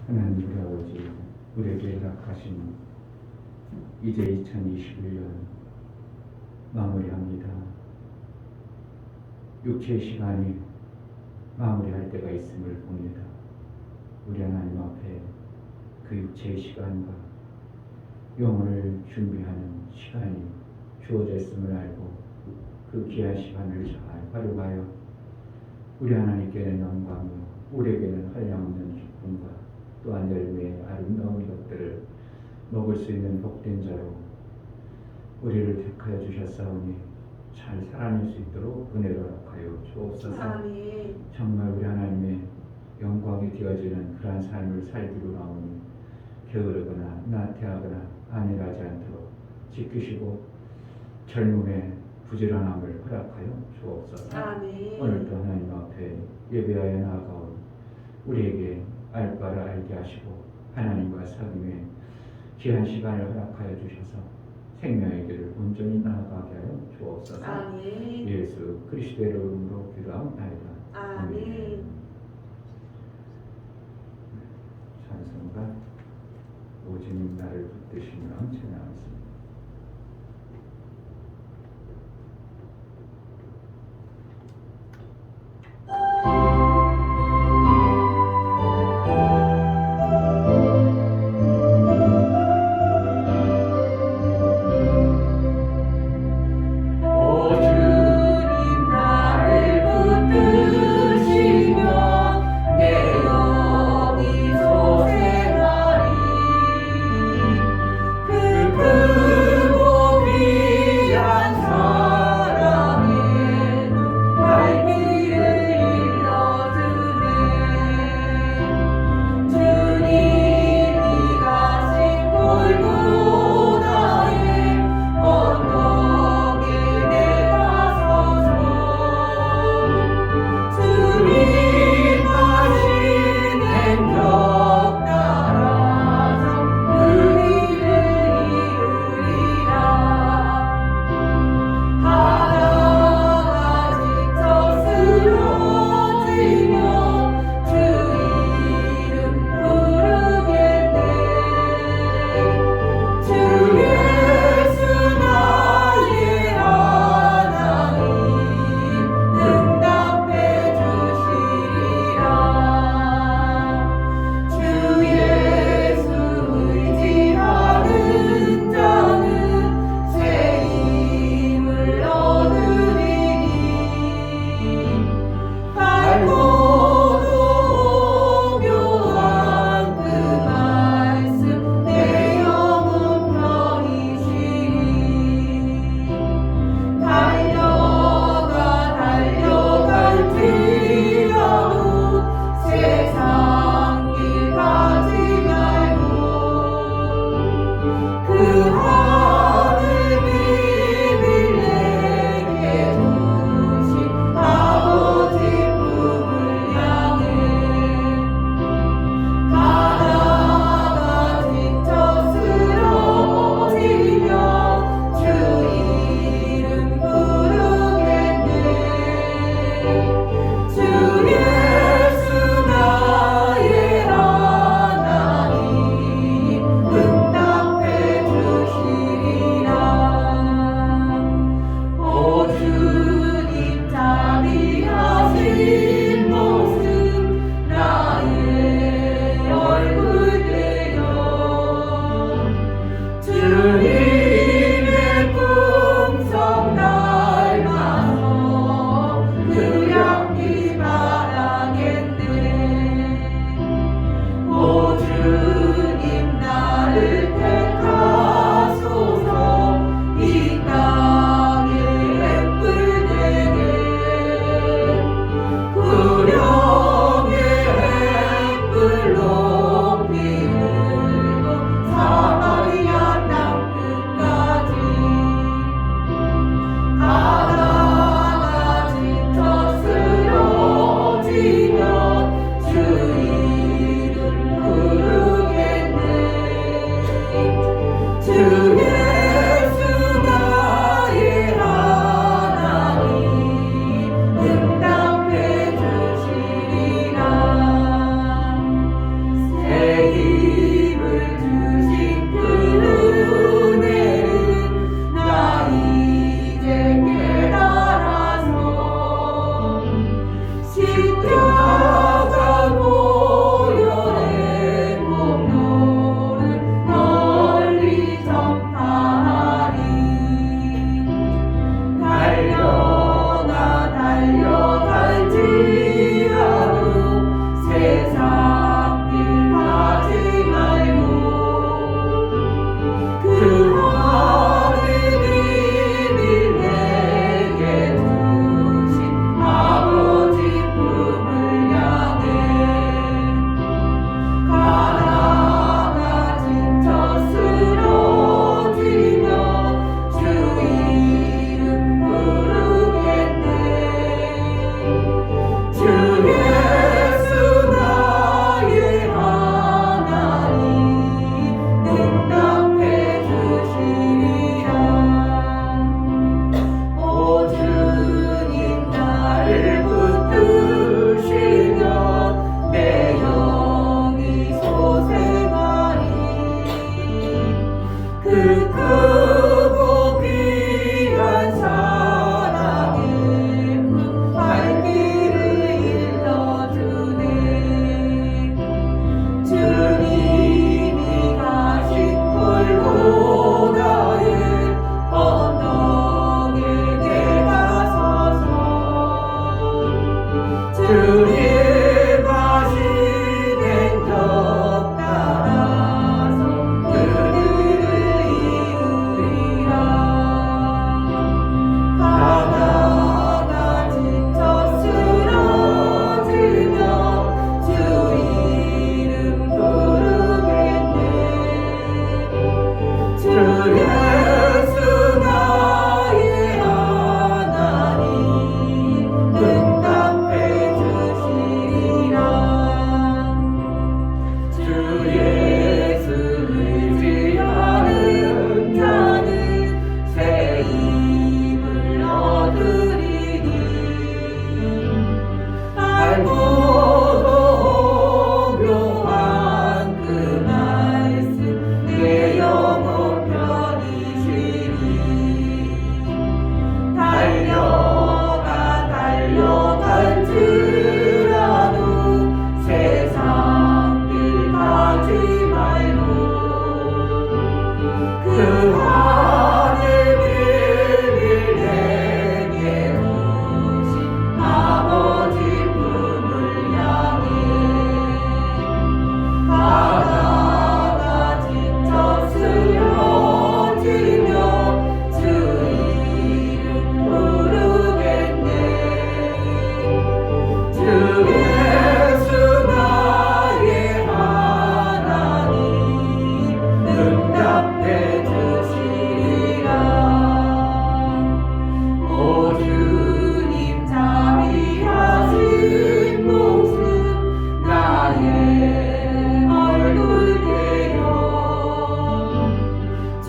하나님 우리 아버지, 우리에게 허락하신 이제 2021년 마무리합니다. 육체의 시간이 마무리할 때가 있음을 봅니다. 우리 하나님 앞에 그 육체의 시간과 영혼을 준비하는 시간이 주어져 있음을 알고 그 귀한 시간을 잘 활용하여 우리 하나님께는 영광이요 우리에게는 한량없는 기쁨과 또한 열매의 아름다운 것들을 먹을 수 있는 복된 자로 우리를 택하여 주셨사오니 잘 살아낼 수 있도록 은혜를 허락하여 주옵소서. 아멘. 정말 우리 하나님의 영광이 되어지는 그러한 삶을 살기로 나오니 게으르거나 나태하거나 안일하지 않도록 지키시고 젊음의 부지런함을 허락하여 주옵소서. 아멘. 오늘도 하나님 앞에 예배하여 나아가온 우리에게 알 바를 알게 하시고 하나님과 사귐의 귀한 시간을 허락하여 주셔서 생명의 길을 온전히 나아가게 하여 주옵소서. 아멘. 예수 그리스도의 이름으로 기도하옵나이다. 아멘. 찬송가 오직 나를 붙드시며 찬양하겠습니다. 그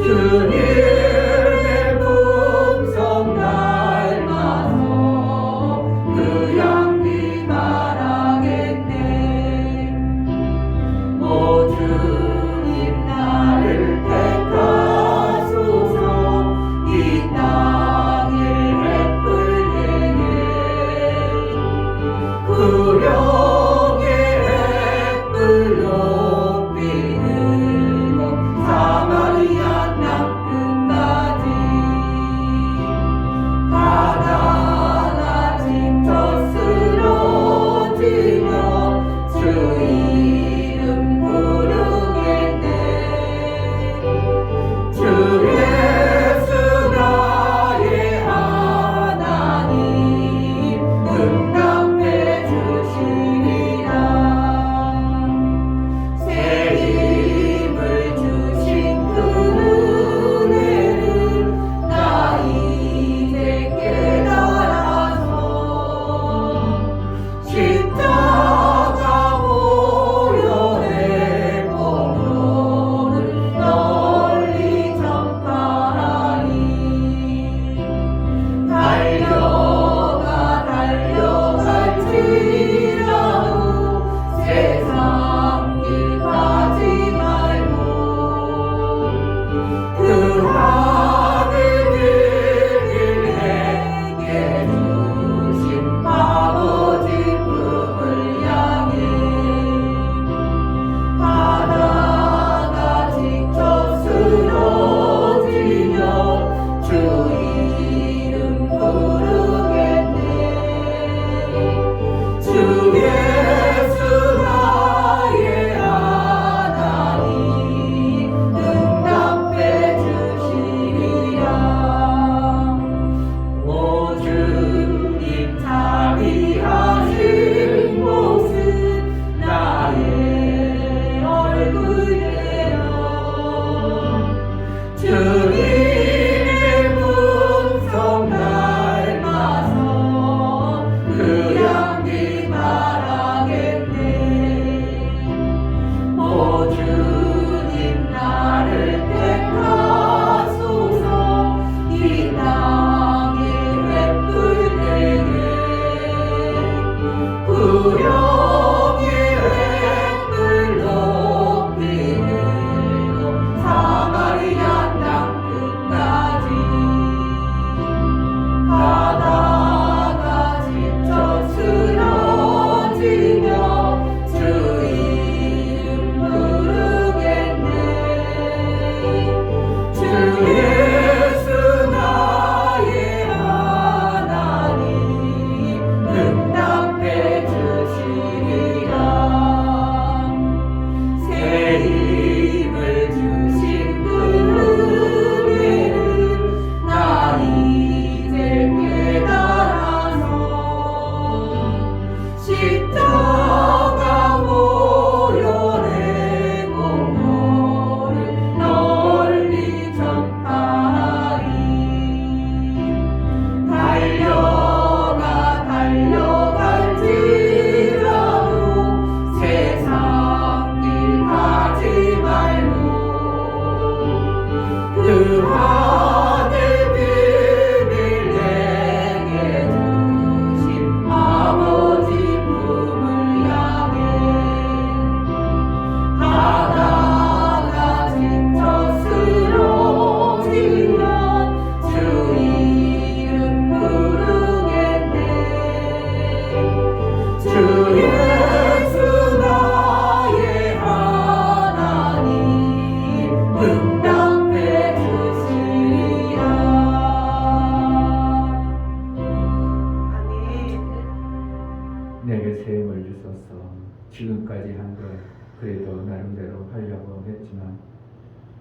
주님의 품성 닮아서 그 향기 바라겠네. 오 주님 나를 택하소서 이 땅에 햇불 되게 구령의 햇불 높이는 곳 사마리아 땅 끝까지 바다가 지쳐 쓰러지며 주 이름 부르겠네. 주 예수 나의 하나님 응답해 주시리라. 새 힘을 주신 그 은혜를 나 이제 깨달아서 십자가 보혈의 공로를 널리 전파하리. 달려갈지라도 세상 길 가지 말고 그 하늘 길 내게 주신 아버지 품을 향해 바다가 지쳐 쓰러지며 주 이름 부르겠네. 주 예수 나의 하나님 응답해 주시리라. 오 주님 자비하신 모습 나의 얼굴 되어 주님의 품성 닮아서 그 향기 바라겠네. 오 주님 나를 택하소서 이 땅에 햇불 되게 구령의 햇불 높이는 곳 사마리아 땅 끝까지 바다가 지쳐 쓰러지며 주 이름 부르겠네. 주 예수 나의 하나님 응답해 주시리라. 새 힘을 주신 그 은혜를 나 이제 깨달아서 십자가 보혈의 공로를 널리 전파하리. 달려갈지라도 세상 길 가지 말고 그 하늘 비밀 내게 주신 아버지 품을 향해 바다가 지쳐 쓰러지면 주 이름 부르겠네. 주 예수 나의 하나님 응답해 주시리라. 아멘. 내게 새 힘을 주소서. 지금까지 한 것 그래도 나름대로 하려고 했지만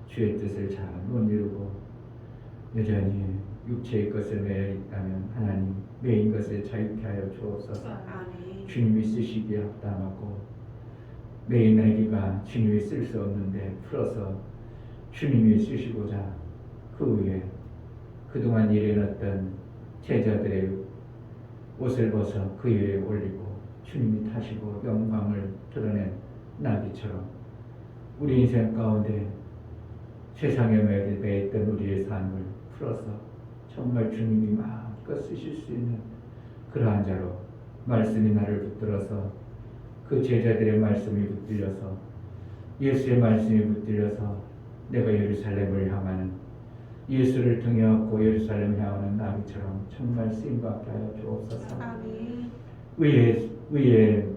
주의 뜻을 잘 못 이루고 여전히 육체의 것을 매여 있다면 하나님 매인 것을 자유케 하여 주옵소서. 아멘. 주님이 쓰시기에 합당하고 매인 내기가 주님이 쓸 수 없는데 풀어서 주님이 쓰시고자 그 후에 그동안 일해놨던 제자들의 옷을 벗어 그 위에 올리고 주님이 타시고 영광을 드러낸 나비처럼 우리 인생 가운데 세상에 매였던 우리의 삶을 풀어서 정말 주님이 마음껏 쓰실 수 있는 그러한 자로 말씀이 나를 붙들어서 그 제자들의 말씀이 붙들려서 예수의 말씀이 붙들려서 내가 예루살렘을 향하는 예수를 통해 얻고 예루살렘을 향하는 나비처럼 정말 쓰임받게 하여 주옵소서. 아멘. 의의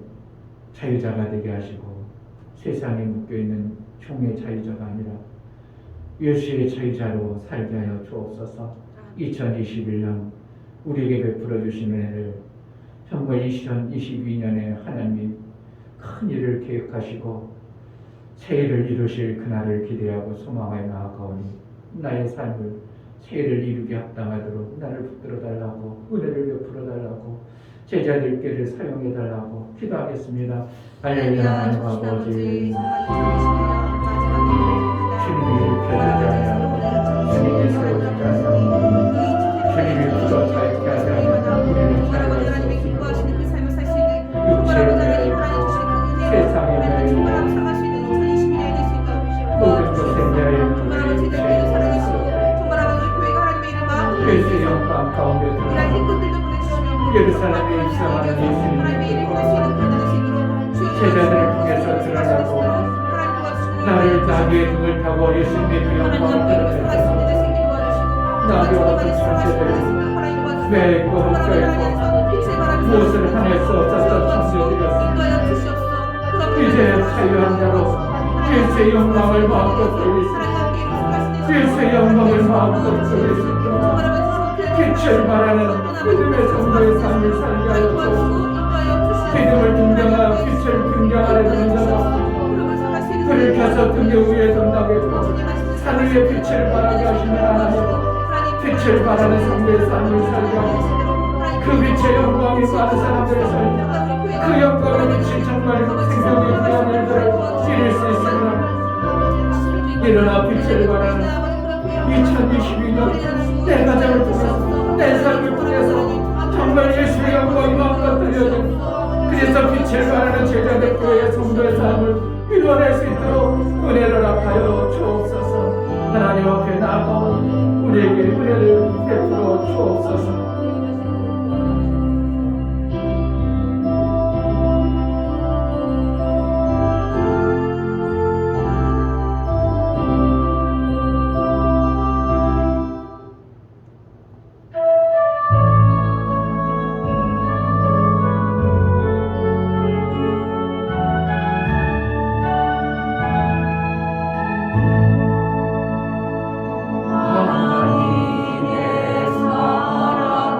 자유자가 되게 하시고 세상에 묶여있는 종의 자유자가 아니라 예수의 자유자로 살게 하여 주옵소서. 2021년 우리에게 베풀어 주시는 은혜를 정말 2022년에 하나님이 큰 일을 계획하시고 새해를 이루실 그날을 기대하고 소망하여 나아가오니 나의 삶을 새해를 이루게 합당하도록 나를 붙들어 달라고 은혜를 베풀어 달라고 제자들께를 사용해 달라고 기도하겠습니다. 할렐루야. 하나님 아버지 주님이 편리하여 주님이 세워지지 않으며 주님이 부족하게 하지 않으며 우리는 살아갈 수 없습니다. 육체의 매이고 세상의 매이고 모든 것에 매이고 예수의 영광 가운데 들어가고 예루살렘에 입성하는 예수님을 믿고 제자들을 통해서 드러나고 나를 나귀의 등을 타고 예수님의 그 영광을 드러내서 나귀와 같은 천체들을 매이고 묶여있고 무엇을 하낼 수 없었던 천체들이었습니다. 이제 자유한 자로 예수의 영광을 마음껏 돌릴 수 있고 예수의 영광을 마음껏 돌릴 수 있고 빛을 발하는 믿음의 성도의 삶을 살게 하여 주옵소서. 믿음을 등장하여 빛을 등장하려 드는 자가 불을 켜서 등에 위에 던나게 하고 산 위에 빛을 발하게 하시는 하나님, 빛을 발하는 성도의 삶을 살게 하시고 그 빛의 영광이 많은 사람들의 삶, 그 영광의 빛이 정말 생명의 귀한 일들을 이룰 수 있으므로 일어나 빛을 발하는 2022년 내 가정을 통해서 내 삶을 통해서 정말 예수의 영광이 마음껏 들려지고 그래서 빛을 발하는 제자들 교회의 성도의 삶을 이뤄낼 수 있도록 은혜를 합하여 주옵소서. 하나님 앞에 나아가오니 우리에게 은혜를 베풀어 주옵소서. 하나님의 사랑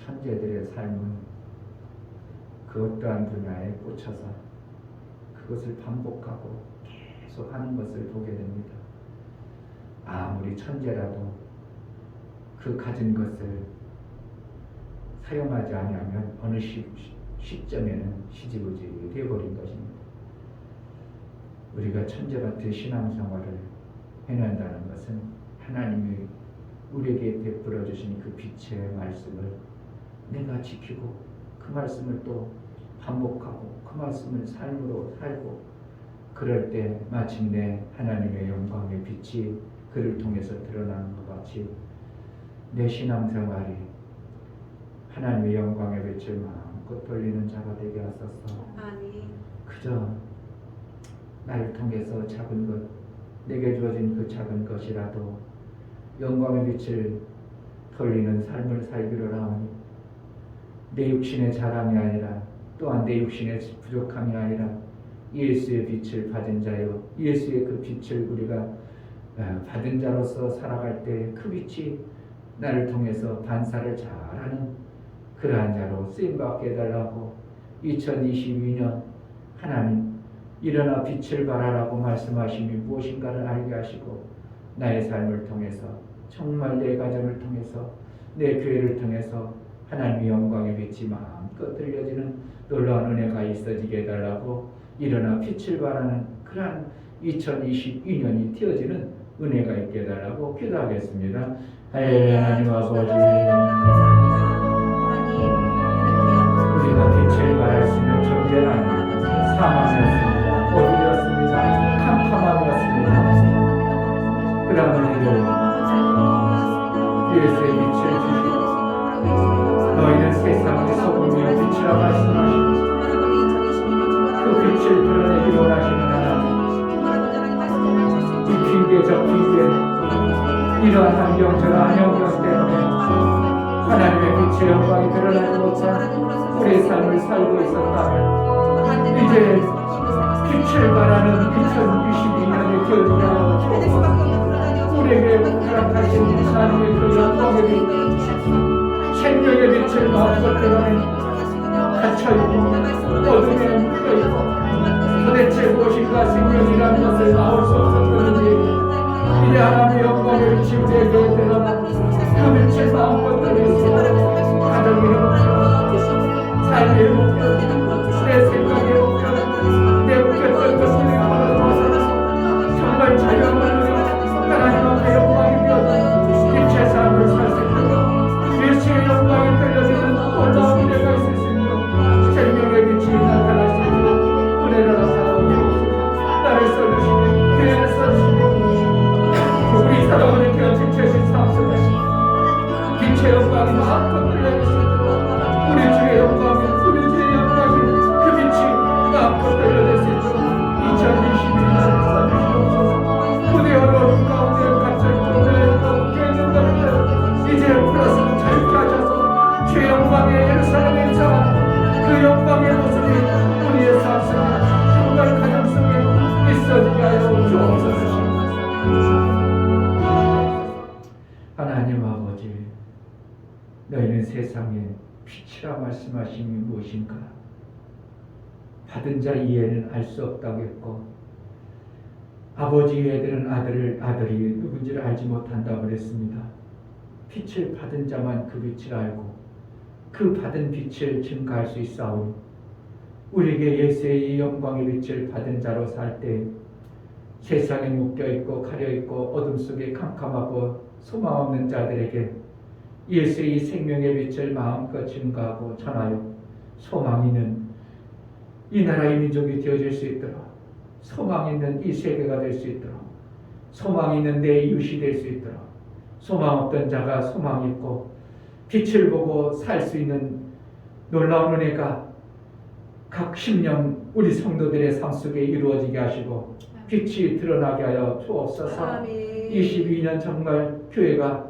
천재들의 삶은 그 어떠한 분야에 꽂혀서 그것을 반복하고 계속 하는 것을 보게 됩니다. 아무리 천재라도 그 가진 것을 사용하지 않으면 어느 시점에는 시지부지 되어버린 것입니다. 우리가 천재같은 신앙생활을 해낸다는 것은 하나님이 우리에게 베풀어 주신 그 빛의 말씀을 내가 지키고 그 말씀을 또 반복하고 그 말씀을 삶으로 살고 그럴 때 마침내 하나님의 영광의 빛이 그를 통해서 드러나는 것 같이 내 신앙생활이 하나님의 영광의 빛을 마음껏 돌리는 자가 되게 하소서. 아멘. 그저 나를 통해서 작은 것, 내게 주어진 그 작은 것이라도 영광의 빛을 돌리는 삶을 살기를 하오니 내 육신의 자랑이 아니라 또한 내 육신의 부족함이 아니라 예수의 빛을 받은 자요, 예수의 그 빛을 우리가 받은 자로서 살아갈 때 그 빛이 나를 통해서 반사를 잘하는 그러한 자로 쓰임받게 해달라고 2022년 하나님 일어나 빛을 발하라고 말씀하심이 무엇인가를 알게 하시고 나의 삶을 통해서 정말 내 가정을 통해서 내 교회를 통해서 하나님의 영광의 빛이 마음껏 들려지는 놀라운 은혜가 있어지게 해달라고 일어나 빛을 발하는 그러한 2022년이 튀어지는 은혜가 있게 해달라고 기도하겠습니다. 할렐루야. 하나님 아버지, 우리가 빛을 발할 수 있는 존재는 사망이었습니다. 어둠이었습니다. 캄캄함이었습니다. 그러한 은혜를 예수의 빛을 주시고 너희는 세상의 소금이요 빛이라 말씀하시고 그 빛을 드러내기 원하시는 하나님, 이 핑계 저 핑계 이러한 환경 저러한 환경 때문에 하나님의 빛의 영광이 드러나지 못한 우리의 삶을 살고 있었다면 이제 빛을 발하는 2022년이 되어지게 하옵소서. 우리에게 허락하신 하나님의 그 영광의 빛, 생명의 빛을 마음껏 드러내 갇혀있고 어둠에 묶여있고 도대체 무엇인가 생명이라는 것을 나올 수 없었는지 이제 하나님의 영광의 빛이 우리에게 드러나 그 빛을 마음껏 드러내서 가정의 목표, 삶의 목표, 내 생각의 목표, 내 묶였던 것들을 벗어나서 정말 자유함을 하나님 앞에 영광이 되어서 빛의 삶을 살 수 있도록 예수의 영광이 들려지는 놀라운 은혜가 있을 수 있도록 생명의 빛이 나타날 수 있도록 은혜를 나타나옵소서. 나를 써주시고 교회를 써주시고 우리 사랑하는 교회 지체신 삼수가 빛의 영광이 마음껏 들려질 수 있도록 우리 주의 영광이 우리 주의 영광이 그 빛이 마음껏 들려질 수 있도록 2022년을 써주시옵소서. 우리 어려운 가운데 갇혀있고 내고 깨는 것들 이제 플러스는 자유케 하셔서 주의 영광의 예루살렘에 있어 그 영광의 모습이 우리의 삶 속에 정말 가정 속에 있어지게 하여 주옵소서. 하나님 아버지, 너희는 세상에 빛이라 말씀하심이 무엇인가? 받은 자 이해는 알 수 없다고 했고 아버지의 애들은 아들이 누군지를 알지 못한다고 그랬습니다. 빛을 받은 자만 그 빛을 알고 그 받은 빛을 증가할 수 있사오니 우리에게 예수의 이 영광의 빛을 받은 자로 살 때 세상에 묶여있고 가려있고 어둠 속에 캄캄하고 소망 없는 자들에게 예수의 이 생명의 빛을 마음껏 증가하고 전하여 소망 있는 이 나라의 민족이 되어질 수 있도록 소망 있는 이 세계가 될 수 있도록 소망 있는 내 이웃이 될 수 있도록 소망 없던 자가 소망 있고 빛을 보고 살 수 있는 놀라운 은혜가 각 심령 우리 성도들의 삶 속에 이루어지게 하시고 빛이 드러나게 하여 주옵소서. 22년 정말 교회가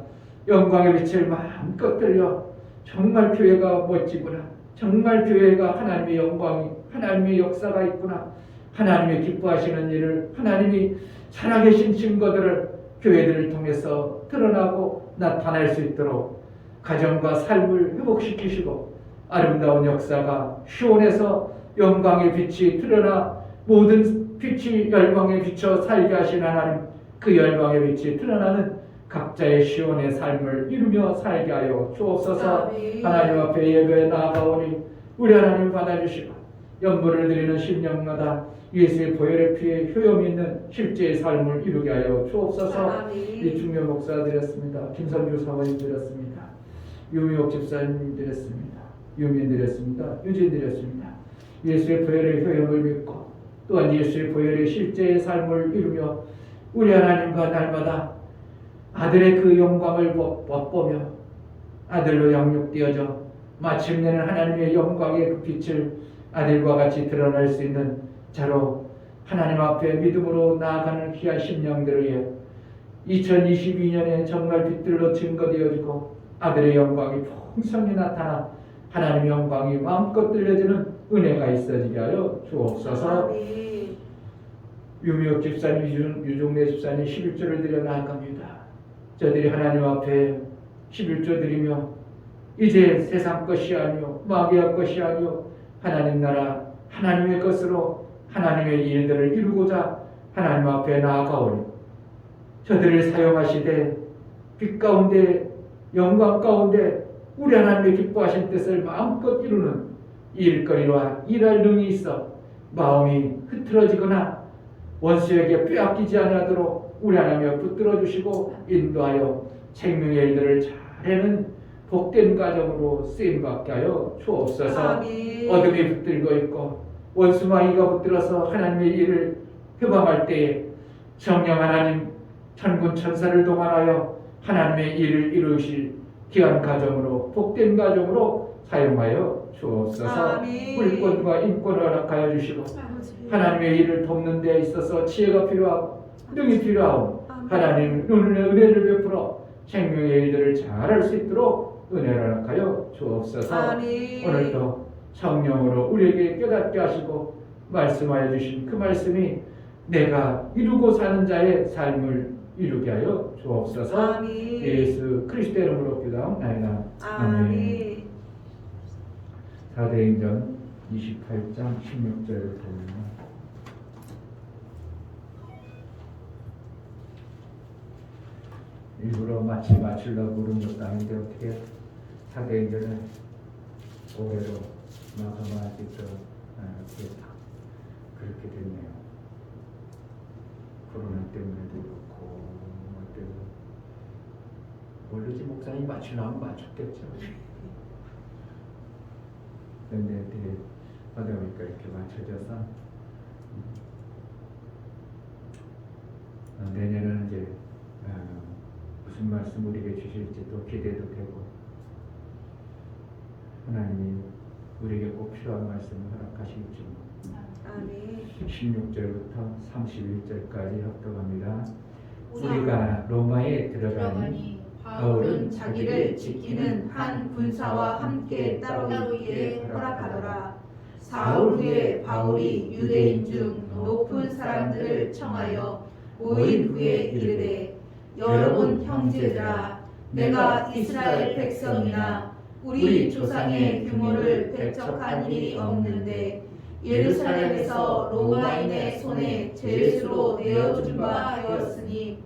영광의 빛을 마음껏 들려 정말 교회가 멋지구나. 정말 교회가 하나님의 영광이 하나님의 역사가 있구나. 하나님의 기뻐하시는 일을 하나님이 살아계신 증거들을 교회들을 통해서 드러나고 나타낼 수 있도록 가정과 삶을 회복시키시고 아름다운 역사가 시온에서 영광의 빛이 드러나 모든 빛이 열방에 비쳐 살게 하신 하나님, 그 열방의 빛이 드러나는 각자의 시온의 삶을 이루며 살게 하여 주옵소서. 아멘. 하나님 앞에 예배에 나아가오니 우리 하나님 받아주시고 연물을 드리는 심령마다 예수의 보혈의 피에 효염이 있는 실제의 삶을 이루게 하여 주옵소서. 아멘. 이중묘 목사 드렸습니다. 김선주 사모님 드렸습니다. 유미옥 집사님 드렸습니다. 유민 드렸습니다. 유진 드렸습니다. 예수의 보혈의 효염을 믿고 또한 예수의 보혈의 실제의 삶을 이루며 우리 하나님과 날마다 아들의 그 영광을 맛보며 아들로 양육되어져 마침내는 하나님의 영광의 그 빛을 아들과 같이 드러낼 수 있는 자로 하나님 앞에 믿음으로 나아가는 귀한 심령들을 위해 2022년에 정말 빛들로 증거되어지고 아들의 영광이 풍성히 나타나 하나님의 영광이 마음껏 들려지는 은혜가 있어지게 하여 주옵소서. 아멘. 유미옥 집사님, 유종래 집사님 11조를 드려 나아갑니다. 저들이 하나님 앞에 11조 드리며 이제 세상 것이 아니요 마귀의 것이 아니요 하나님 나라 하나님의 것으로 하나님의 일들을 이루고자 하나님 앞에 나아가오니 저들을 사용하시되 빛 가운데 영광 가운데 우리 하나님의 기뻐하신 뜻을 마음껏 이루는 일거리와 일할 능이 있어 마음이 흐트러지거나 원수에게 빼앗기지 아니하도록 우리 하나님을 붙들어 주시고 인도하여 생명의 일들을 잘 해는 복된 가정으로 쓰임받게 하여 주옵소서. 아멘. 어둠이 붙들고 있고 원수 마귀가 붙들어서 하나님의 일을 회방할 때에 성령 하나님 천군 천사를 동원하여 하나님의 일을 이루실 귀한 가정으로 복된 가정으로 사용하여 주옵소서. 아멘. 물권과 인권을 허락하여 주시고 아버지. 하나님의 일을 돕는 데 있어서 지혜가 필요하고 능이 필요하고 아멘. 하나님 눈의 은혜를 베풀어 생명의 일들을 잘할 수 있도록 은혜를 허락하여 주옵소서. 아멘. 오늘도 성령으로 우리에게 깨닫게 하시고 말씀하여 주신 그 말씀이 내가 이루고 사는 자의 삶을 이루게 하여 주옵소서. 아멘. 예수 그리스도의 이름으로 기도하옵나이다. 아멘. 사도행전 28장 16절을 보면 일부러 마치 맞추려고 그런 것도 아닌데 어떻게 사도행전을 올해로 마감하기도 그렇게 됐네요. 코로나 때문에도 그렇고 모르지 목사님 맞추려면 맞췄겠죠. 근데 되게 하다 보니까 이렇게 맞춰져서 내년에는 이제 무슨 말씀 우리에게 주실지도 기대도 되고 하나님이 우리에게 꼭 필요한 말씀을 허락하시겠죠. 아멘. 16절부터 31절까지 합독합니다. 우리가 로마에 들어가니 바울은 자기를 지키는 한 군사와 함께 따르기에 허락하더라. 사흘 후에 바울이 유대인 중 높은 사람들을 청하여 모인 후에 이르되 여러분 형제들아, 내가 이스라엘 백성이나 우리 조상의 규모를 배척한 일이 없는데 예루살렘에서 로마인의 손에 죄수로 내어준 바 되었으니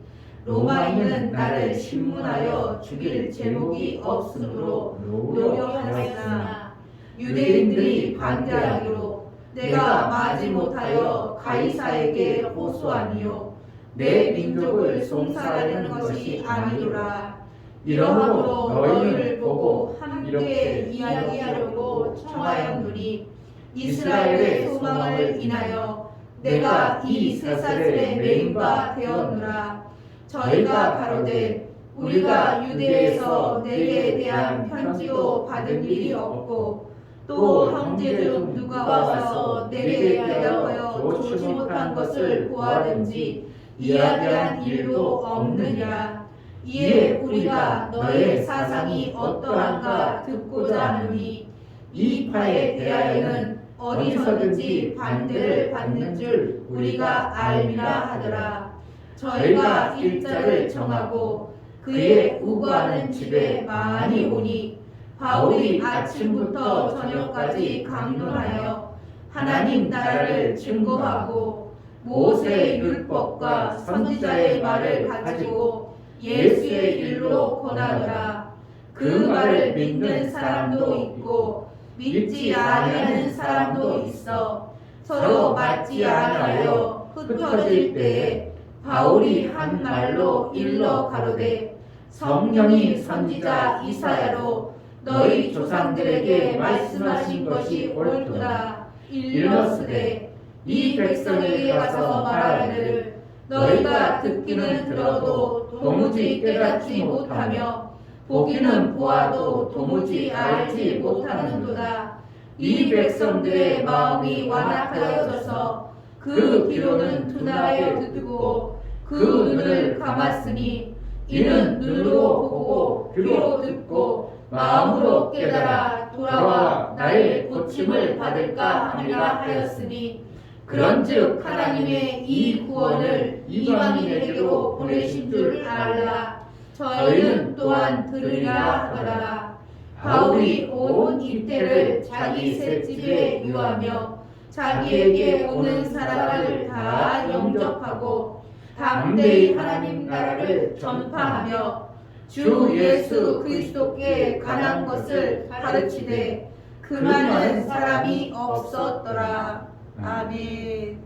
로마인은 나를 신문하여 죽일 제목이 없으므로 노력하였으나 유대인들이 반대하기로 내가 마지 못하여 가이사에게 호소하니요 내 민족을 송사하려는 것이 아니로라. 이러므로 너희를 보고 함께 이야기하려고 청하였노니 이스라엘의 소망을 인하여 내가 이 쇠사슬에 매인 바 되었노라. 저희가 가로되 우리가 유대에서 내게 대한 편지도 받은 일이 없고 또 형제 중 누가 와서 내게 대하여 좋지 못한 것을 보아든지 이야기한 일도 없느니라. 이에 우리가 너의 사상이 어떠한가 듣고자 하노니 이 파에 대하여는 어디서든지 반대를 받는 줄 우리가 알미라 하더라. 저희가 일자를 정하고 그의 우구하는 집에 많이 오니 바울이 아침부터 저녁까지 강론하여 하나님 나라를 증거하고 모세의 율법과 선지자의 말을 가지고 예수의 일로 권하더라. 그 말을 믿는 사람도 있고 믿지 아니하는 사람도 있어 서로 맞지 아니하여 흩어질 때에 바울이 한 말로 일러 가로되 성령이 선지자 이사야로 너희 조상들에게 말씀하신 것이 옳도다. 일러스되 이 백성에게 가서 말하기를 너희가 듣기는 들어도 도무지 깨닫지 못하며 보기는 보아도 도무지 알지 못하는도다. 이 백성들의 마음이 완악하여져서 그 귀로는 둔하여 듣고 그 눈을 감았으니 이는 눈으로 보고 귀로 듣고 마음으로 깨달아 돌아와 나의 고침을 받을까 하리라 하였으니 그런즉 하나님의 이 구원을 이방인에게로 보내신 줄 알라. 저희는 또한 들으리라 하더라. 바울이 온 이때를 자기 셋집에 유하며 자기에게 오는 사람을 다 영접하고 담대히 하나님 나라를 전파하며 주 예수 그리스도께 관한 것을 가르치되 그 많은 사람이 없었더라. 아멘.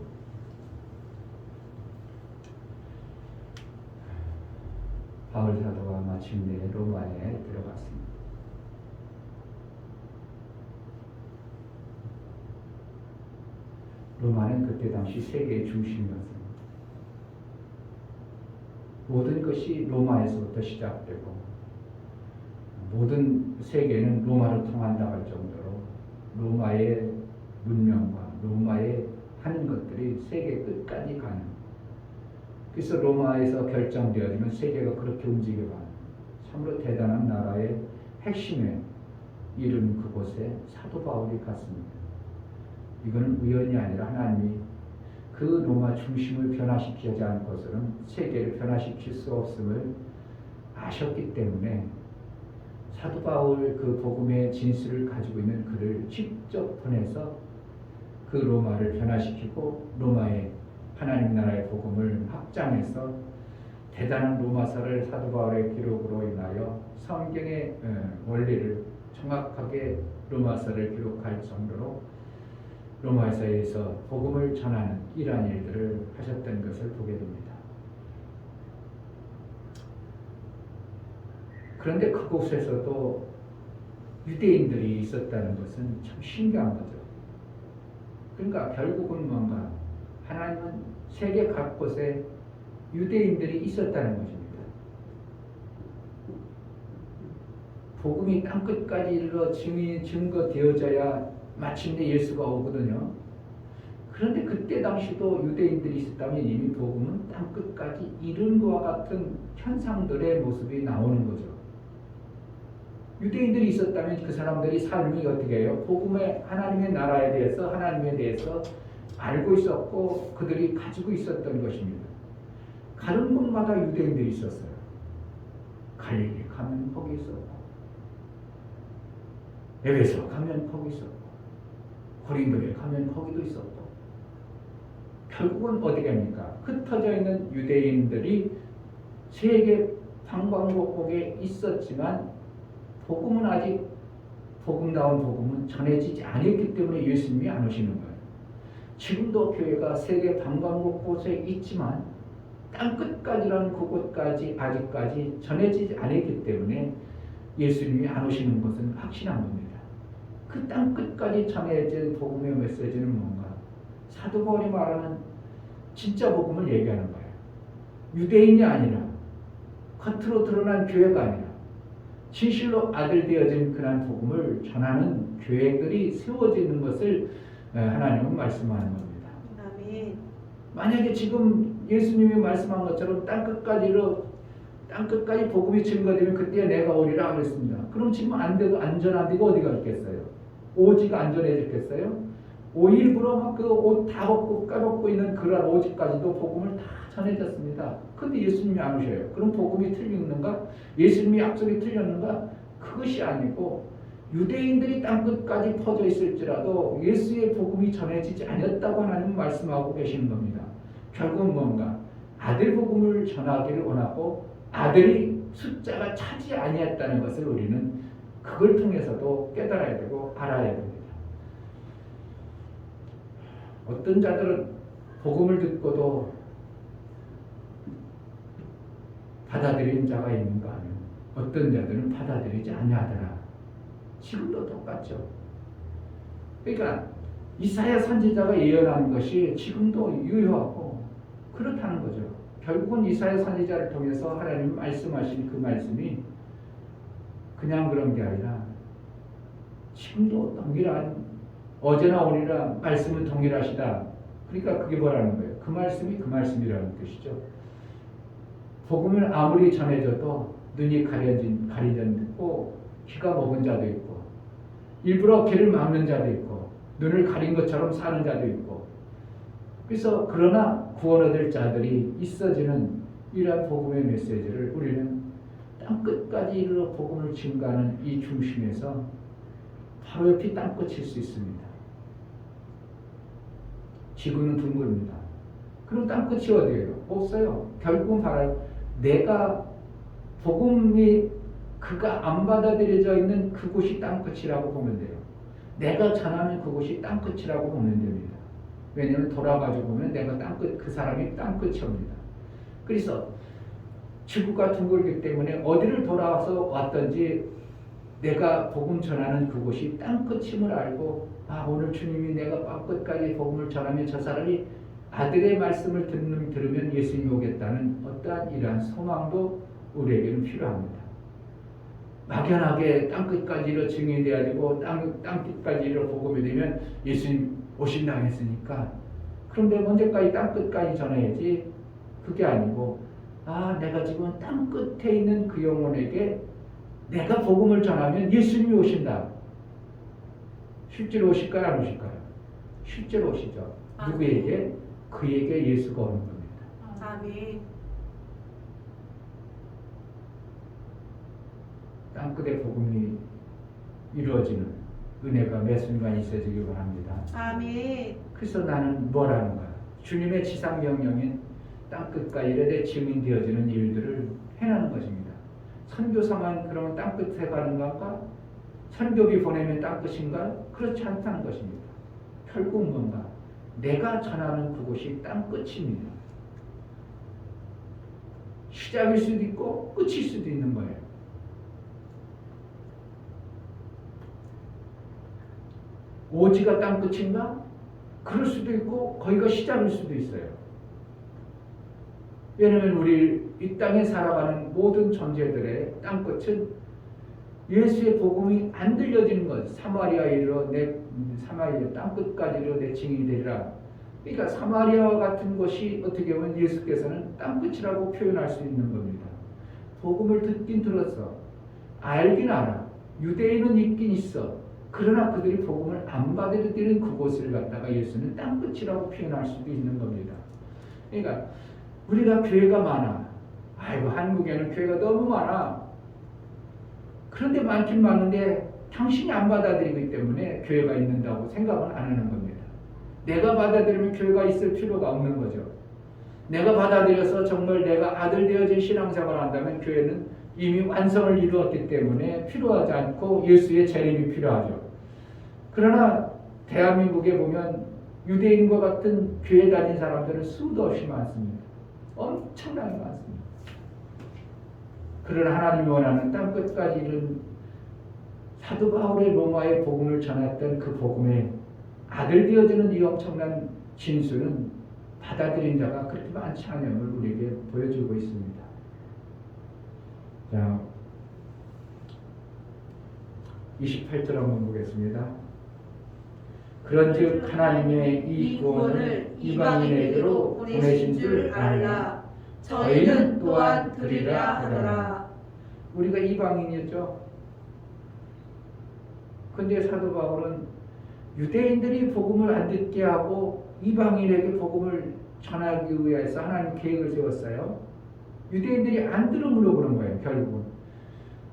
바울 사도가 마침내 로마에 들어갔습니다. 로마는 그때 당시 세계의 중심이었습니다. 모든 것이 로마에서부터 시작되고 모든 세계는 로마로 통한다 할 정도로 로마의 문명과 로마의 하는 것들이 세계 끝까지 가는, 그래서 로마에서 결정되어지면 세계가 그렇게 움직여가는 참으로 대단한 나라의 핵심에 이른 그곳에 사도 바울이 갔습니다. 이거는 우연이 아니라 하나님이 그 로마 중심을 변화시키지 않고서는 세계를 변화시킬 수 없음을 아셨기 때문에 사도 바울 그 복음의 진실을 가지고 있는 그를 직접 보내서 그 로마를 변화시키고 로마의 하나님 나라의 복음을 확장해서 대단한 로마서를 사도 바울의 기록으로 인하여 성경의 원리를 정확하게 로마서를 기록할 정도로 로마서에서 복음을 전하는 이러한 일들을 하셨던 것을 보게 됩니다. 그런데 그곳에서도 유대인들이 있었다는 것은 참 신기한 거죠. 그러니까 결국은 뭔가 하나님은 세계 각곳에 유대인들이 있었다는 것입니다. 복음이 땅끝까지 이르러 증거되어져야 마침내 예수가 오거든요. 그런데 그때 당시도 유대인들이 있었다면 이미 복음은 땅끝까지 이른 것과 같은 현상들의 모습이 나오는 거죠. 유대인들이 있었다면 그 사람들이 삶이 어떻게 해요? 복음의 하나님의 나라에 대해서 하나님에 대해서 알고 있었고 그들이 가지고 있었던 것입니다. 가는 곳마다 유대인들이 있었어요. 갈릴리 가면 거기 있었고 에베소 가면 거기 있었고 고린도에 가면 거기도 있었고 결국은 어디 갑니까? 흩어져 있는 유대인들이 세계 방방곡곡에 있었지만 복음은 아직 복음다운 복음은 전해지지 않았기 때문에 예수님이 안 오시는 거예요. 지금도 교회가 세계 방방곡곡에 있지만 땅끝까지라는 그곳까지 아직까지 전해지지 않았기 때문에 예수님이 안 오시는 것은 확신한 겁니다. 그 땅끝까지 전해진 복음의 메시지는 뭔가? 사도 바울이 말하는 진짜 복음을 얘기하는 거예요. 유대인이 아니라 겉으로 드러난 교회가 아니라 진실로 아들 되어진 그런 복음을 전하는 교회들이 세워지는 것을 하나님은 말씀하는 겁니다. 아멘. 만약에 지금 예수님이 말씀한 것처럼 땅끝까지 복음이 증거되면 그때 내가 오리라 그랬습니다. 그럼 지금 안 되고 안전한 데가 어디가 있겠어요? 오지가 안전해졌겠어요? 일부러 막 그 옷 다 벗고 까벗고 있는 그런 오직까지도 복음을 다 전해졌습니다. 근데 예수님이 안 오셔요. 그럼 복음이 틀리는가? 예수님이 약속이 틀렸는가? 그것이 아니고 유대인들이 땅끝까지 퍼져 있을지라도 예수의 복음이 전해지지 않았다고 하나님은 말씀하고 계시는 겁니다. 결국은 뭔가 아들 복음을 전하기를 원하고 아들이 숫자가 차지 아니했다는 것을 우리는 그걸 통해서도 깨달아야 되고 알아야 됩니다. 어떤 자들은 복음을 듣고도 받아들인 자가 있는가 하면 어떤 자들은 받아들이지 아니하더라. 지금도 똑같죠. 그러니까 이사야 선지자가 예언한 것이 지금도 유효하고 그렇다는 거죠. 결국은 이사야 선지자를 통해서 하나님 말씀하신 그 말씀이 그냥 그런 게 아니라 지금도 동일한 어제나 오늘이나 말씀은 동일하시다. 그러니까 그게 뭐라는 거예요? 그 말씀이 그 말씀이라는 뜻이죠. 복음을 아무리 전해줘도 눈이 가려졌고 귀가 먹은 자도 있고 일부러 귀를 막는 자도 있고 눈을 가린 것처럼 사는 자도 있고 그래서 그러나 구원 얻을 자들이 있어지는 이러한 복음의 메시지를 우리는 땅끝까지 이르러 복음을 증가하는 이 중심에서 바로 옆이 땅끝일 수 있습니다. 지구는 둥글입니다. 그럼 땅끝이 어디예요? 없어요. 결국은 바로 내가 복음이 그가 안 받아들여져 있는 그곳이 땅끝이라고 보면 돼요. 내가 전하는 그곳이 땅끝이라고 보면 됩니다. 왜냐하면 돌아가지고 보면 내가 땅끝, 그 사람이 땅끝이옵니다. 그래서 지구가 둥글기 때문에 어디를 돌아와서 왔든지 내가 복음 전하는 그곳이 땅끝임을 알고 오늘 주님이 내가 땅끝까지 복음을 전하면 저 사람이 아들의 말씀을 들으면 예수님이 오겠다는 어떠한 이러한 소망도 우리에게는 필요합니다. 막연하게 땅끝까지로 증인이 돼야 되고 땅끝까지로 복음이 되면 예수님 오신다고 했으니까 그런데 언제까지 땅끝까지 전해야지. 그게 아니고 내가 지금 땅끝에 있는 그 영혼에게 내가 복음을 전하면 예수님이 오신다. 실제로 오실까요? 안 오실까요? 실제로 오시죠. 누구에게? 그에게 예수가 오는 겁니다. 아멘. 땅끝의 복음이 이루어지는 은혜가 매 순간 있어지기 바랍니다. 아멘. 그래서 나는 뭐라는 거야? 주님의 지상 명령인 땅끝과 이르되 증인 되어지는 일들을 해나는 것입니다. 선교사만 그러면 땅끝에 가는 건가? 선교비 보내면 땅끝인가? 그렇지 않다는 것입니다. 결국 뭔가 내가 전하는 그곳이 땅끝입니다. 시작일 수도 있고 끝일 수도 있는 거예요. 오지가 땅끝인가? 그럴 수도 있고 거기가 시작일 수도 있어요. 왜냐하면 우리 이 땅에 살아가는 모든 존재들의 땅끝은 예수의 복음이 안 들려지는 것. 사마리아에 이르러 사마리아 땅끝까지로 내 증인이 되리라. 그러니까 사마리아와 같은 것이 어떻게 보면 예수께서는 땅끝이라고 표현할 수 있는 겁니다. 복음을 듣긴 들었어. 알긴 알아. 유대인은 있긴 있어. 그러나 그들이 복음을 안 받아들이는 그곳을 갖다가 예수는 땅끝이라고 표현할 수도 있는 겁니다. 그러니까 우리가 교회가 많아. 한국에는 교회가 너무 많아. 그런데 많긴 많은데 당신이 안 받아들이기 때문에 교회가 있는다고 생각은 안 하는 겁니다. 내가 받아들이면 교회가 있을 필요가 없는 거죠. 내가 받아들여서 정말 내가 아들 되어진 신앙생활을 한다면 교회는 이미 완성을 이루었기 때문에 필요하지 않고 예수의 재림이 필요하죠. 그러나 대한민국에 보면 유대인과 같은 교회 다닌 사람들은 수도 없이 많습니다. 엄청나게 많습니다. 그러나 하나님이 원하는 땅끝까지 이른 사도 바울의 로마의 복음을 전했던 그 복음의 아들 되어지는 이 엄청난 진수는 받아들인 자가 그렇게 많지 않음을 우리에게 보여주고 있습니다. 자, 28절 한번 보겠습니다. 그런즉 하나님의 이 구원을 이방인에게로 보내신 줄 알라. 저희는 또한 들으려 하더라. 우리가 이방인이었죠. 근데 사도 바울은 유대인들이 복음을 안 듣게 하고 이방인에게 복음을 전하기 위해서 하나님 계획을 세웠어요. 유대인들이 안 들음으로 그런 거예요. 결국은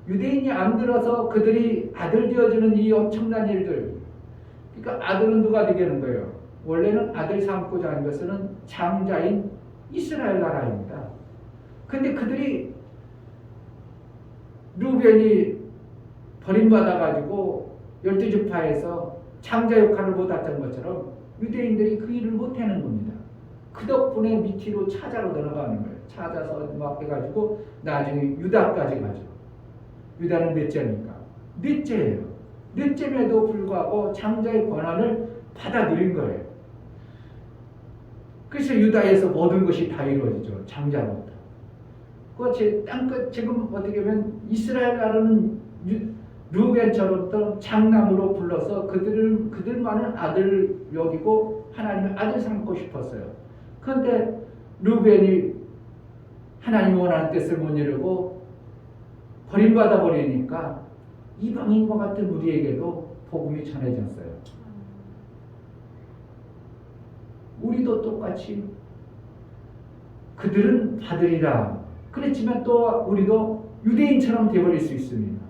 유대인이 안 들어서 그들이 아들 되어주는 이 엄청난 일들. 그러니까 아들은 누가 되게 하는 거예요? 원래는 아들 삼고자 하는 것은 장자인 이스라엘 나라입니다. 근데 그들이 루벤이 버림받아가지고 12지파에서 장자 역할을 못했던 것처럼 유대인들이 그 일을 못하는 겁니다. 그 덕분에 밑으로 차자로 들어가는 거예요. 찾아서 막 해가지고 나중에 유다까지 가죠. 유다는 넷째니까. 넷째예요. 넷째임에도 불구하고 장자의 권한을 받아들인 거예요. 그래서 유다에서 모든 것이 다 이루어지죠. 장자로부터. 그 땅끝 지금 어떻게 보면 이스라엘 나라는 루벤처럼 장남으로 불러서 그들만은 아들 여기고 하나님의 아들 삼고 싶었어요. 그런데 루벤이 하나님이 원하는 뜻을 못 이루고 버림받아 버리니까 이방인과 같은 우리에게도 복음이 전해졌어요. 우리도 똑같이 그들은 받으리라 그랬지만 또 우리도 유대인처럼 되어버릴 수 있습니다.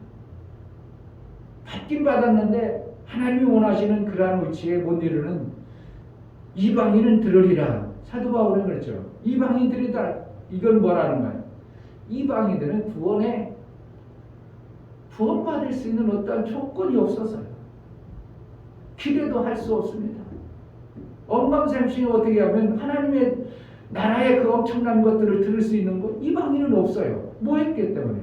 받긴 받았는데 하나님이 원하시는 그러한 위치에 못 이루는 이방인은 들으리라. 사도 바울은 그랬죠. 이방인들이다. 이건 뭐라는 거예요? 이방인들은 구원받을 수 있는 어떠한 조건이 없어서요. 기대도 할 수 없습니다. 언감생심이 어떻게 하면 하나님의 나라의 그 엄청난 것들을 들을 수 있는 거 이방인은 없어요. 뭐 했기 때문에?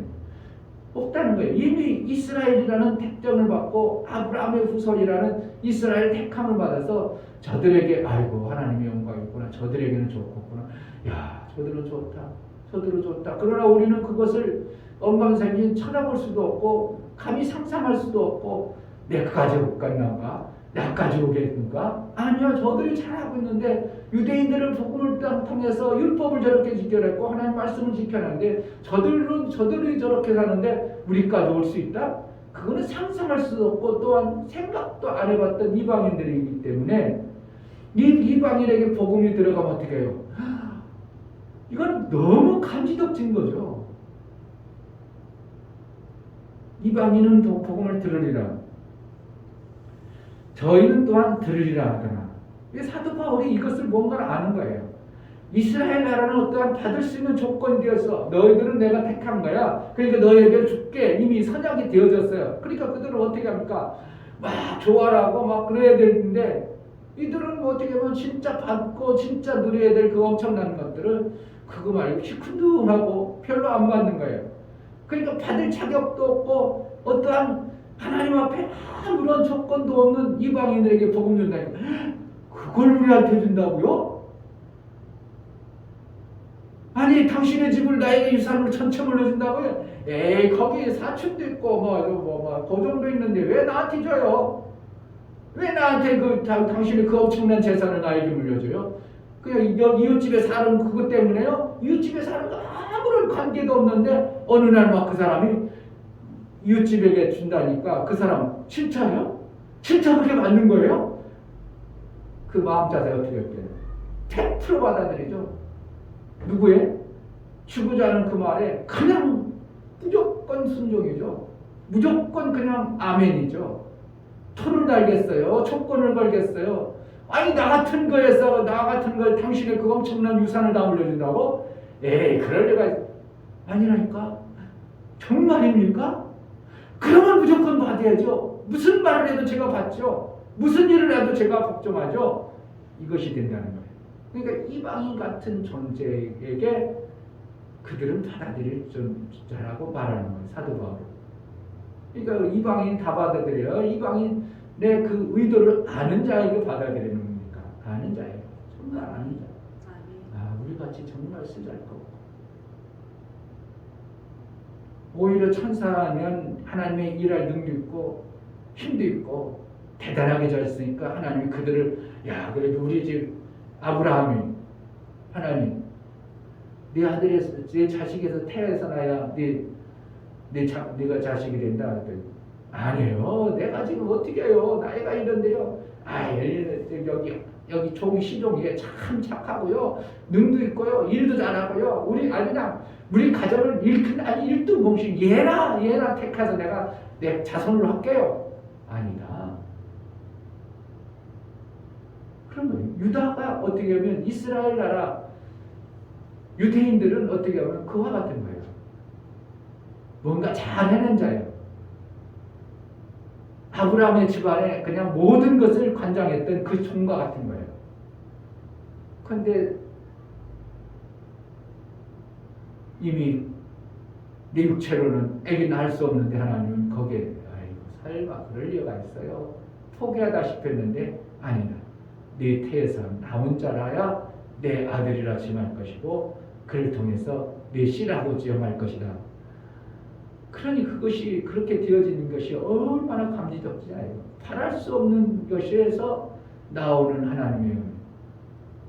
없다는 거예요. 이미 이스라엘이라는 택정을 받고 아브라함의 후손이라는 이스라엘 택함을 받아서 저들에게 아이고 하나님의 영광이 있구나. 저들에게는 좋겠구나. 야 저들은 좋다. 저들은 좋다. 그러나 우리는 그것을 언감생심 쳐다볼 수도 없고 감히 상상할 수도 없고 내가 가지고 갔나가? 나 가지고 오겠는가? 아니요. 저들이 잘하고 있는데 유대인들은 복음을 통해서 율법을 저렇게 지켜냈고 하나님 말씀을 지켜냈는데 저들이 저렇게 사는데 우리까지 올 수 있다? 그거는 상상할 수도 없고 또한 생각도 안 해봤던 이방인들이기 때문에 이 이방인에게 복음이 들어가면 어떻게 해요? 이건 너무 간지덕진 거죠. 이방인은 복음을 들으리라. 저희는 또한 들으리라 하더라. 사도 바울이 이것을 뭔가를 아는 거예요. 이스라엘 나라는 어떠한 받을 수 있는 조건이 되어서 너희들은 내가 택한 거야. 그러니까 너희에게 줄게. 이미 선약이 되어졌어요. 그러니까 그들은 어떻게 합니까? 막 조화라고 막 그래야 되는데 이들은 뭐 어떻게 보면 진짜 받고 진짜 누려야 될 그 엄청난 것들은 그거 말고 시큰둥하고 별로 안 받는 거예요. 그러니까 받을 자격도 없고 어떠한 하나님 앞에 아무런 조건도 없는 이방인들에게 복음 준다니까 그걸 우리한테 준다고요? 아니 당신의 집을 나에게 유산으로 전체 물려준다고요? 에이 거기 사촌도 있고 그 정도 있는데 왜 나한테 줘요? 왜 나한테 당신의 그 엄청난 재산을 나에게 물려줘요? 그냥 이웃집에 사는 그것 때문에요? 이웃집에 사는 거 아무런 관계도 없는데 어느 날 막 그 사람이 이웃집에게 준다니까 그 사람 진짜요? 진짜 그렇게 맞는 거예요? 그 마음 자세 어떻게 할게요? 100% 받아들이죠. 누구의? 주고자 하는 그 말에 그냥 무조건 순종이죠. 무조건 그냥 아멘이죠. 토를 달겠어요. 조건을 걸겠어요. 아니 나 같은 거에서 나 같은 거 당신의 그 엄청난 유산을 다 물려준다고? 에이 그럴 리가 아니라니까. 정말입니까? 그러면 무조건 받아야죠. 무슨 말을 해도 제가 받죠. 무슨 일을 해도 제가 복종하죠. 이것이 된다는 거예요. 그러니까 이방인 같은 존재에게 그들은 받아들일 자라고 말하는 거예요. 사도 바울. 그러니까 이방인 다 받아들여요. 이방인 내 그 의도를 아는 자에게 받아들이는 겁니까? 아는 자예요. 정말 아는 자. 우리 같이 정말 쓰잘거고. 오히려 천사면 하나님의 일할 능력 있고 힘도 있고 대단하게 잘 쓰니까 하나님이 그들을 야 그래도 우리 집 아브라함이 하나님 네 아들에서 네 자식에서 태어서 나야 네가 자식이 된다. 아니에요. 내가 지금 어떻게 해요? 나이가 이런데요. 여기 종이 시종이 참 착하고요. 능도 있고요. 일도 잘하고요. 우리 가정을 일등공신 얘나 택해서 내가 내 자손으로 할게요. 아니다. 그러면 유다가 어떻게 하면 이스라엘 나라 유대인들은 어떻게 하면 그와 같은 거예요. 뭔가 잘 해낸 자예요. 아브라함의 집안에 그냥 모든 것을 관장했던 그 종과 같은 거예요. 그런데 이미 내 육체로는 아기 낳을 수 없는데 하나님은 거기에 설마 그럴 리가 있어요. 포기하다 싶었는데 아니다. 네 태에서 나온 자라야 내 아들이라 칭할 것이고 그를 통해서 내 씨라고 지엄할 것이다. 그러니 그것이 그렇게 되어지는 것이 얼마나 감지덕지냐요. 바랄 수 없는 것에서 나오는 하나님의 은혜.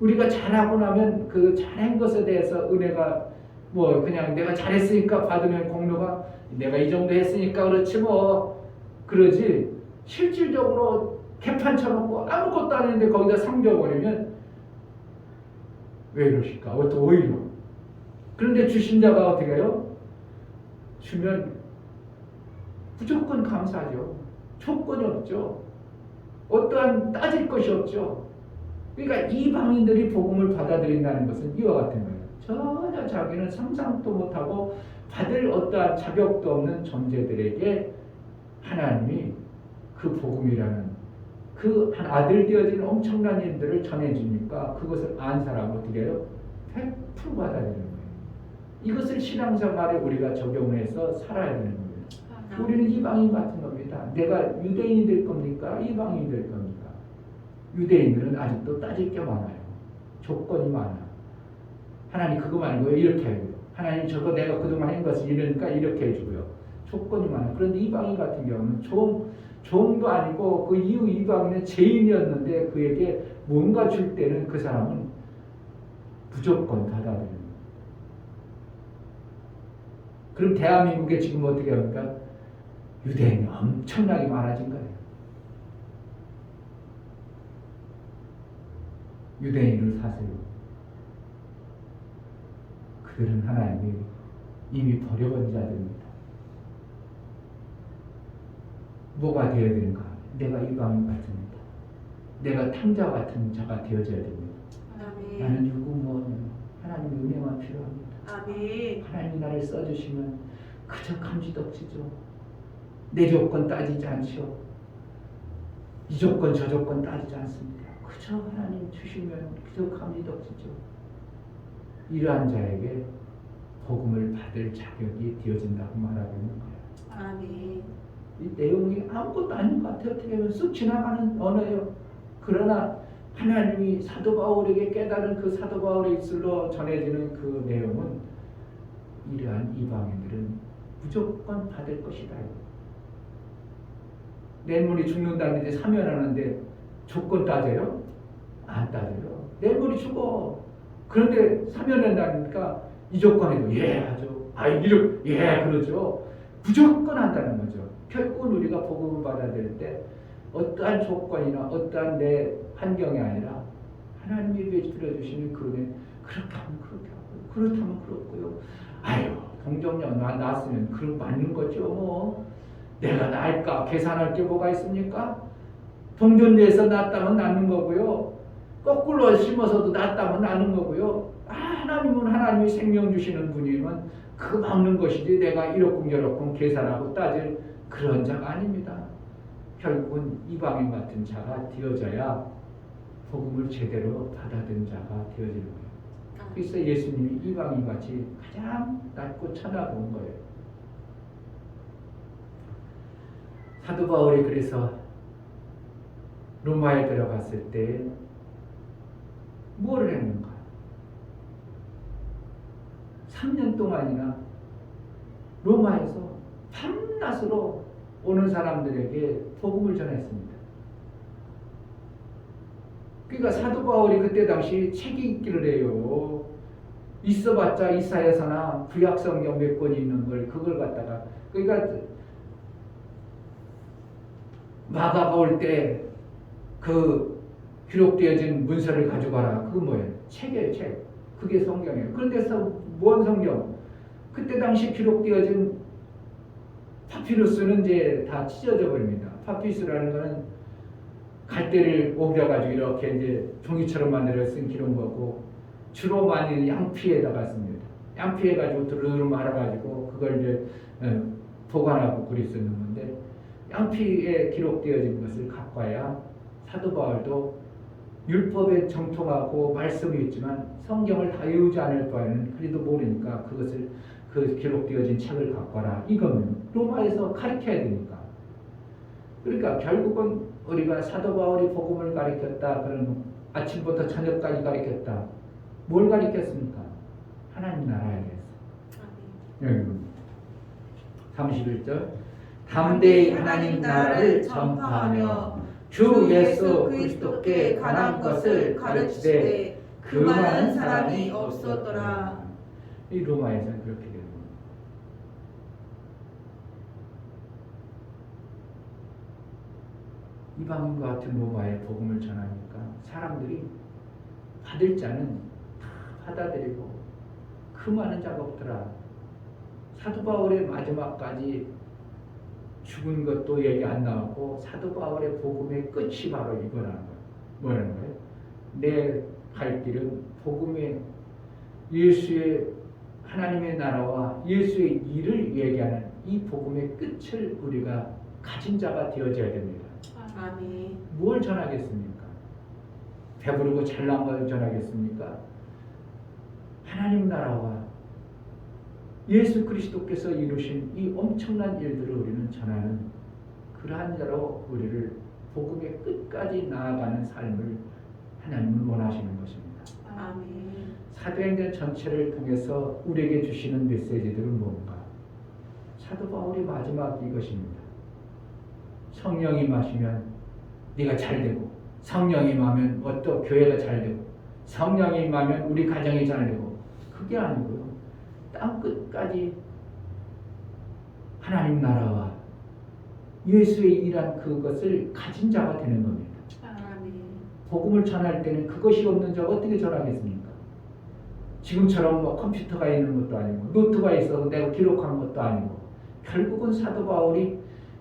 우리가 잘하고 나면 그 잘한 것에 대해서 은혜가 뭐 그냥 내가 잘했으니까 받으면 공로가 내가 이 정도 했으니까 그렇지 뭐 그러지 실질적으로 개판 쳐놓고 아무것도 안 했는데 거기다 상 줘버리면 왜 이러실까? 오히려 그런데 주신 자가 어떻게 해요? 주면 무조건 감사하죠. 조건이 없죠. 어떠한 따질 것이 없죠. 그러니까 이방인들이 복음을 받아들인다는 것은 이와 같은 거예요. 전혀 자기는 상상도 못하고 받을 어떠한 자격도 없는 존재들에게 하나님이 그 복음이라는 그 아들 되어지는 엄청난 일들을 전해주니까 그것을 안 사람은 어떻게 해요? 100% 받아들이는 거예요. 이것을 신앙생활에 우리가 적용해서 살아야 되는 겁니다. 우리는 이방인 같은 겁니다. 내가 유대인이 될 겁니까? 이방인이 될 겁니까? 유대인들은 아직도 따질 게 많아요. 조건이 많아. 하나님 그거 말고요. 이렇게 해요. 하나님 저거 내가 그동안 한 것을 이러니까 이렇게 해주고요. 조건이 많아. 그런데 이방인 같은 경우는 종도 아니고 그 이후 이방인은 죄인이었는데 그에게 뭔가 줄 때는 그 사람은 무조건 받아들여요. 그럼 대한민국에 지금 어떻게 합니까? 유대인이 엄청나게 많아진 거예요. 유대인을 사세요. 그들은 하나님이 이미 버려버린 자들입니다. 뭐가 되어야 되는가? 내가 이방인 같습니다. 내가 탕자 같은 자가 되어져야 됩니다. 아멘. 나는 유구무원이요. 하나님의 은혜만 필요합니다. 아멘. 하나님이 나를 써주시면 그저 감지덕지죠. 내 조건 따지지 않죠. 이 조건 저 조건 따지지 않습니다. 그저 하나님 주시면 그저 감지덕지죠. 이러한 자에게 복음을 받을 자격이 되어진다고 말하고 있는 거예요. 아멘. 이 내용이 아무것도 아닌 것 같아요. 어떻게 보면 쑥 지나가는 언어예요. 그러나 하나님이 사도 바울에게 깨달은 그 사도 바울의 입술로 전해지는 그 내용은 이러한 이방인들은 무조건 받을 것이다. 내일모레 죽는다는데 사면하는데 조건 따져요? 안 따져요. 내일모레 죽어. 그런데 사면한다니까 이 조건에도 예 하죠. 예 그러죠. 무조건 한다는 거죠. 결국은 우리가 복음을 받아들일 때 어떠한 조건이나 어떠한 내 환경이 아니라 하나님이 베풀어주시는 그 은혜 그렇게 하면 그렇게 하고 그렇다면 그렇고요. 동정녀 낳았으면 그럼 맞는 거죠. 뭐 내가 낳을까 계산할 게 뭐가 있습니까? 동전내에서 낳았다면 낳는 거고요. 거꾸로 심어서도 낳았다면 낳는 거고요. 하나님은 하나님이 생명 주시는 분이면 그 막는 것이지 내가 이렇쿵저렇쿵 계산하고 따질 그런 자가 아닙니다. 결국은 이방인 같은 자가 되어져야 복음을 제대로 받아들인 자가 되어지는 거예요. 그래서 예수님이 이방인 같이 가장 낮고 쳐다본 거예요. 사도 바울이 그래서 로마에 들어갔을 때 뭘 했는가? 3년 동안이나 로마에서 밤낮으로 오는 사람들에게 복음을 전했습니다. 그러니까 사도 바울이 그때 당시 책이 있기를 해요. 있어봤자 이사야서나 구약성경 몇 권이 있는 걸 그걸 갖다가 그러니까 마가가 올 때 그 기록되어진 문서를 가져가라. 그거 뭐예요? 책이에요, 책. 그게 성경이에요. 그런데서 뭔 성경? 그때 당시 기록되어진 파피루스는 이제 다 찢어져 버립니다. 파피루스라는 거는 갈대를 옮겨가지고 이렇게 이제 종이처럼 만들어 쓴 기록거고, 주로 많이 양피에다가 씁니다. 양피해가지고 두루두루 말아가지고 그걸 이제 보관하고 그리 쓰는 건데, 양피에 기록되어진 것을 갖고 와야 사도 바울도 율법에 정통하고 말씀이 있지만 성경을 다 외우지 않을 바에는 그래도 모르니까 그것을 그 기록되어진 책을 갖고 와라. 이거는 로마에서 가르쳐야 되니까. 그러니까 결국은 우리가 사도 바울이 복음을 가르쳤다. 그런 아침부터 저녁까지 가르쳤다. 뭘 가르쳤습니까? 하나님 나라에 대해서. 여기 31절 담대히 하나님 나라를 전파하며 주 예수 그리스도께 관한 것을 가르치되 그 많은 사람이 없었더라. 이 로마에서는 그렇게 되는 겁니다. 이방인과 같은 로마에 복음을 전하니까 사람들이 받을 자는 다 받아들이고 그 많은 자가 없더라. 사도 바울의 마지막까지 죽은 것도 얘기 안 나오고 사도 바울의 복음의 끝이 바로 이거라는 거예요. 뭐라는 거예요? 내 갈 길은 복음의 예수의 하나님의 나라와 예수의 일을 얘기하는 이 복음의 끝을 우리가 가진 자가 되어져야 됩니다. 아멘. 뭘 전하겠습니까? 배부르고 잘난 걸 전하겠습니까? 하나님 나라와 예수 그리스도께서 이루신 이 엄청난 일들을 우리는 전하는 그러한 자로 우리를 복음의 끝까지 나아가는 삶을 하나님은 원하시는 것입니다. 아멘. 사도행전 전체를 통해서 우리에게 주시는 메시지들은 뭔가? 사도 바울의 마지막 이것입니다. 성령이 임하시면 네가 잘되고, 성령이 임하면 어떤 교회가 잘되고, 성령이 임하면 우리 가정이 잘되고, 그게 아니고요. 땅 끝까지 하나님 나라와 예수의 일한 그것을 가진 자가 되는 겁니다. 아멘. 복음을 전할 때는 그것이 없는 자가 어떻게 전하겠습니까? 지금처럼 뭐 컴퓨터가 있는 것도 아니고 노트가 있어서 내가 기록한 것도 아니고, 결국은 사도 바울이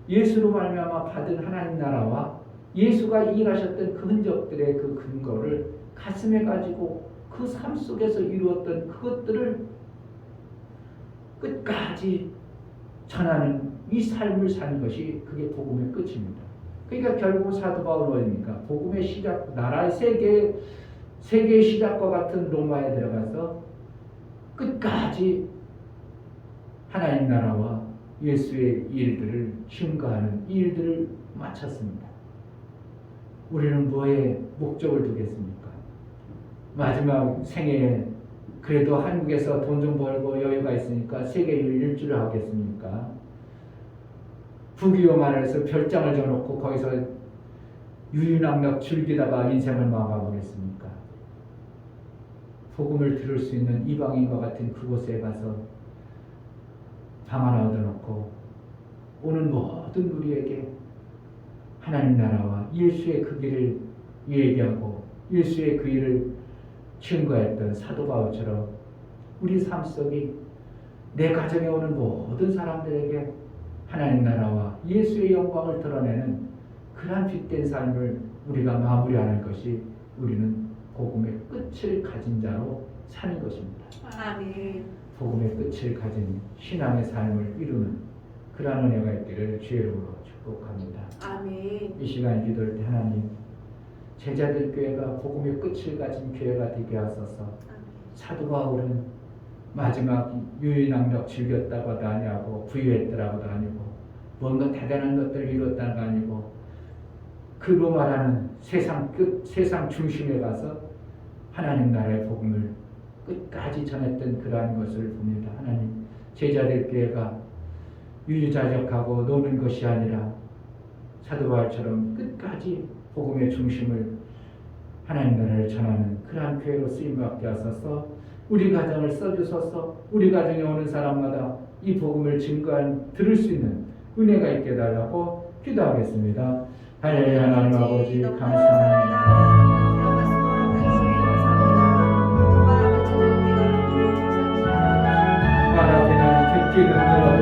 예수로 말미암아 받은 하나님 나라와 예수가 일하셨던 그 흔적들의 그 근거를 가슴에 가지고 그 삶 속에서 이루었던 그것들을 끝까지 전하는 이 삶을 사는 것이 그게 복음의 끝입니다. 그러니까 결국 사도 바울은 뭐입니까? 복음의 시작, 나라의 세계의 시작과 같은 로마에 들어가서 끝까지 하나님 나라와 예수의 일들을 증거하는 이 일들을 마쳤습니다. 우리는 뭐에 목적을 두겠습니까? 마지막 생애에 그래도 한국에서 돈 좀 벌고 여유가 있으니까 세계 일주를 하겠습니까? 부귀영화를 별장을 줘놓고 거기서 유유낙낙 즐기다가 인생을 마감하겠습니까? 복음을 들을 수 있는 이방인과 같은 그곳에 가서 방 하나 얻어놓고 오는 모든 우리에게 하나님 나라와 예수의 그 길을 얘기하고 예수의 그 일을 증거했던 사도 바울처럼 우리 삶 속에 내 가정에 오는 모든 사람들에게 하나님 나라와 예수의 영광을 드러내는 그러한 빛된 삶을 우리가 마무리하는 것이 우리는 복음의 끝을 가진 자로 사는 것입니다. 아멘. 복음의 끝을 가진 신앙의 삶을 이루는 그러한 은혜가 있기를 주의 이름으로 축복합니다. 아멘. 이 시간 기도할 때 하나님, 제자들 교회가 복음의 끝을 가진 교회가 되게 하소서. 사도 바울은 마지막 유유낙낙 즐겼다고도 아니하고 부유했더라고도 아니고 뭔가 대단한 것들을 이뤘다가 아니고 그 로마라는 세상 끝, 세상 중심에 가서 하나님 나라의 복음을 끝까지 전했던 그러한 것을 봅니다. 하나님, 제자들 교회가 유유자적하고 노는 것이 아니라 사도 바울처럼 끝까지 복음의 중심을 하나님 나라를 전하는 그러한 교회로 쓰임받게 하소서. 우리 가정을 써주소서. 우리 가정에 오는 사람마다 이 복음을 들을 수 있는 은혜가 있게 해달라고 기도하겠습니다. 하나님 아버지 감사합니다. 감사합니다. 하나님은 특히 흔들어